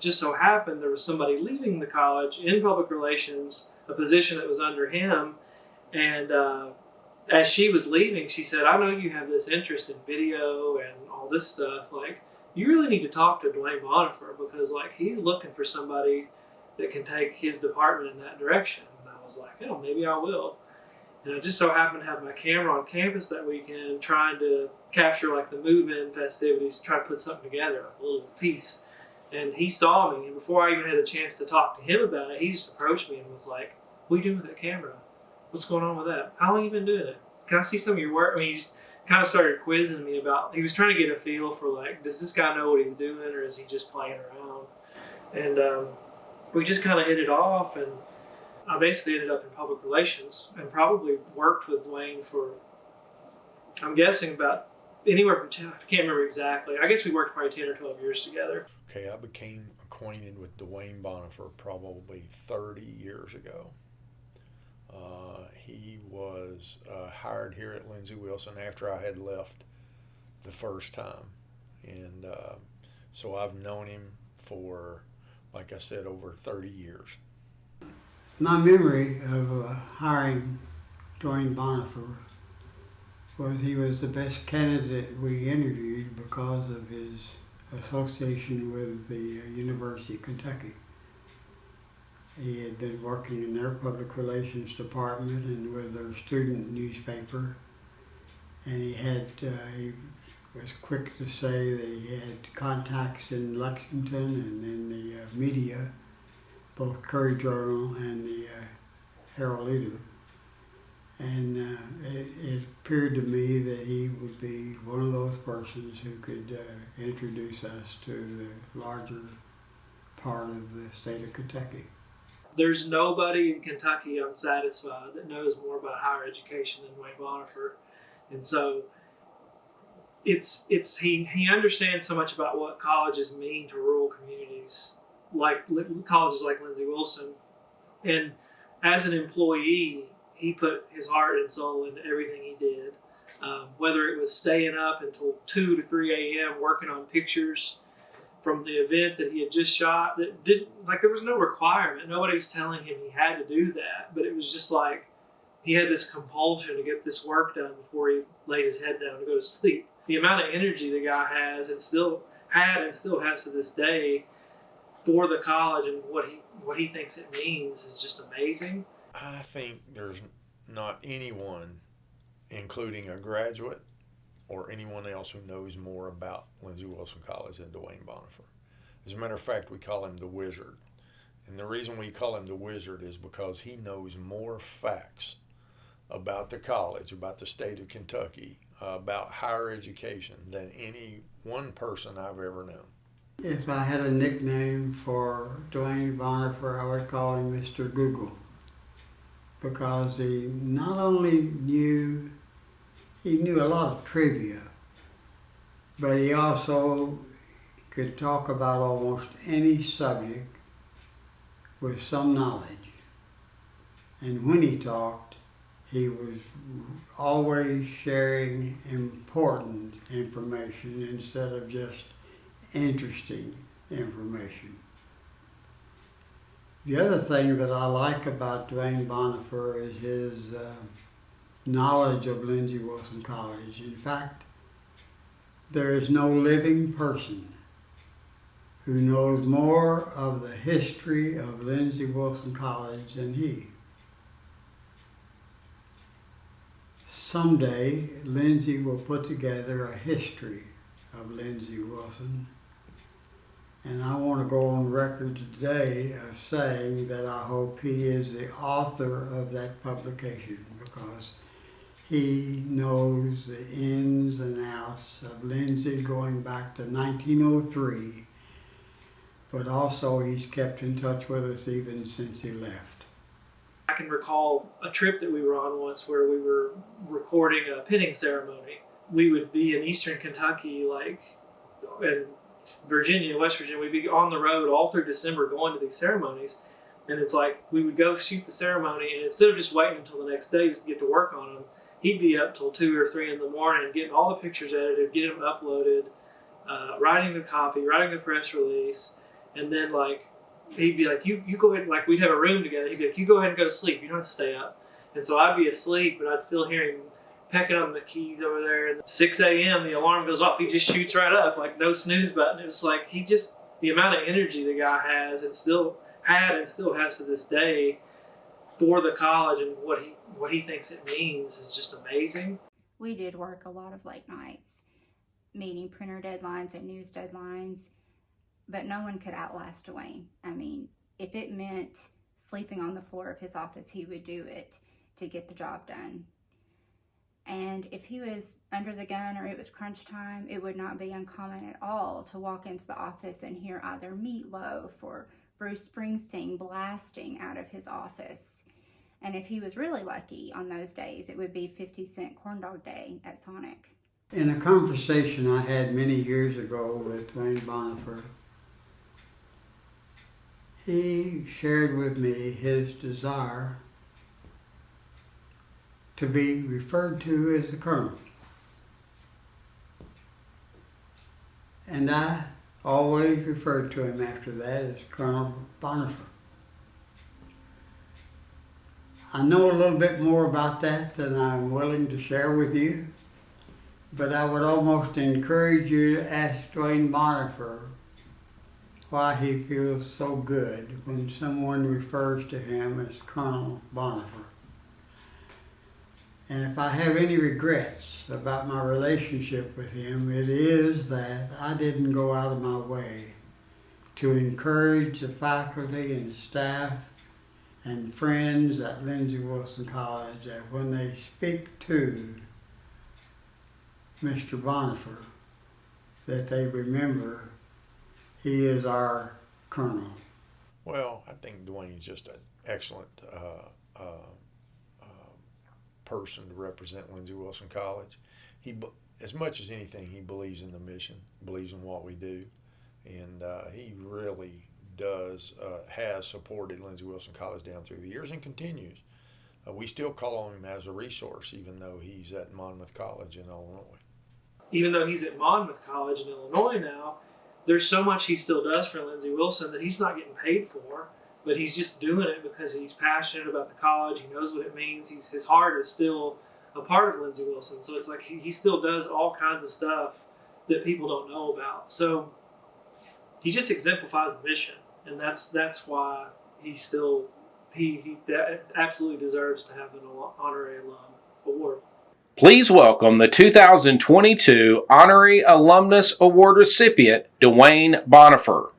just so happened there was somebody leaving the college in public relations, a position that was under him. And as she was leaving, she said, I know you have this interest in video and all this stuff. Like, you really need to talk to Duane Bonifer because, like, he's looking for somebody that can take his department in that direction. And I was like, oh, maybe I will. And I just so happened to have my camera on campus that weekend trying to capture like the move-in festivities, try to put something together, a little piece. And he saw me, and before I even had a chance to talk to him about it, he just approached me and was like, what are you doing with that camera? What's going on with that? How long have you been doing it? Can I see some of your work? I mean, he just kind of started quizzing me about, he was trying to get a feel for like, does this guy know what he's doing or is he just playing around? And we just kind of hit it off, and I basically ended up in public relations and probably worked with Duane for, I'm guessing, about anywhere from 10, I can't remember exactly. I guess we worked probably 10 or 12 years together. Okay, I became acquainted with Duane Bonifer probably 30 years ago. He was hired here at Lindsey Wilson after I had left the first time. And so I've known him for, like I said, over 30 years. My memory of hiring Duane Bonifer was he was the best candidate we interviewed because of his association with the University of Kentucky. He had been working in their public relations department and with their student newspaper, and he was quick to say that he had contacts in Lexington and in the media, both Curry Journal and the Herald Leader. And it appeared to me that he would be one of those persons who could introduce us to the larger part of the state of Kentucky. There's nobody in Kentucky, I'm satisfied, that knows more about higher education than Duane Bonifer. And so he understands so much about what colleges mean to rural communities, like colleges like Lindsey Wilson. And as an employee, he put his heart and soul into everything he did. Whether it was staying up until 2 to 3 a.m. working on pictures from the event that he had just shot, there was no requirement. Nobody was telling him he had to do that, but it was just like he had this compulsion to get this work done before he laid his head down to go to sleep. The amount of energy the guy has and still has to this day for the college and what he thinks it means is just amazing. I think there's not anyone, including a graduate or anyone else who knows more about Lindsey Wilson College than Duane Bonifer. As a matter of fact, we call him the Wizard. And the reason we call him the Wizard is because he knows more facts about the college, about the state of Kentucky, about higher education than any one person I've ever known. If I had a nickname for Duane Bonifer, I would call him Mr. Google, because he not only knew a lot of trivia, but he also could talk about almost any subject with some knowledge. And when he talked, he was always sharing important information instead of just interesting information. The other thing that I like about Duane Bonifer is his knowledge of Lindsey Wilson College. In fact, there is no living person who knows more of the history of Lindsey Wilson College than he. Someday, Lindsey will put together a history of Lindsey Wilson. And I want to go on record today of saying that I hope he is the author of that publication, because he knows the ins and outs of Lindsey going back to 1903, but also he's kept in touch with us even since he left. I can recall a trip that we were on once where we were recording a pinning ceremony. We would be in eastern Kentucky, and Virginia, West Virginia. We'd be on the road all through December going to these ceremonies. And it's like we would go shoot the ceremony, and instead of just waiting until the next day to get to work on them, he'd be up till 2 or 3 in the morning getting all the pictures edited, getting them uploaded, writing the copy, writing the press release. And then like he'd be like, you go ahead, like we'd have a room together. He'd be like, you go ahead and go to sleep. You don't have to stay up. And so I'd be asleep, but I'd still hear him pecking on the keys over there. And 6 a.m. the alarm goes off. He just shoots right up, like no snooze button. It was like the amount of energy the guy has and still has to this day for the college and what he thinks it means is just amazing. We did work a lot of late nights, meeting printer deadlines and news deadlines, but no one could outlast Duane. I mean, if it meant sleeping on the floor of his office, he would do it to get the job done. And if he was under the gun or it was crunch time, it would not be uncommon at all to walk into the office and hear either Meatloaf or Bruce Springsteen blasting out of his office. And if he was really lucky on those days, it would be 50-cent corn dog day at Sonic. In a conversation I had many years ago with Duane Bonifer, he shared with me his desire to be referred to as the Colonel. And I always referred to him after that as Colonel Bonifer. I know a little bit more about that than I'm willing to share with you, but I would almost encourage you to ask Duane Bonifer why he feels so good when someone refers to him as Colonel Bonifer. And if I have any regrets about my relationship with him, it is that I didn't go out of my way to encourage the faculty and staff and friends at Lindsey Wilson College that when they speak to Mr. Bonifer, that they remember he is our Colonel. Well, I think Duane's just an excellent person to represent Lindsey Wilson College. As much as anything, he believes in the mission, believes in what we do, and he really has supported Lindsey Wilson College down through the years and continues. We still call on him as a resource, even though he's at Monmouth College in Illinois. Even though he's at Monmouth College in Illinois now, there's so much he still does for Lindsey Wilson that he's not getting paid for, but he's just doing it because he's passionate about the college. He knows what it means. His heart is still a part of Lindsey Wilson. So it's like he still does all kinds of stuff that people don't know about. So he just exemplifies the mission. And that's why he absolutely deserves to have an honorary alum award. Please welcome the 2022 Honorary Alumnus Award recipient, Duane Bonifer.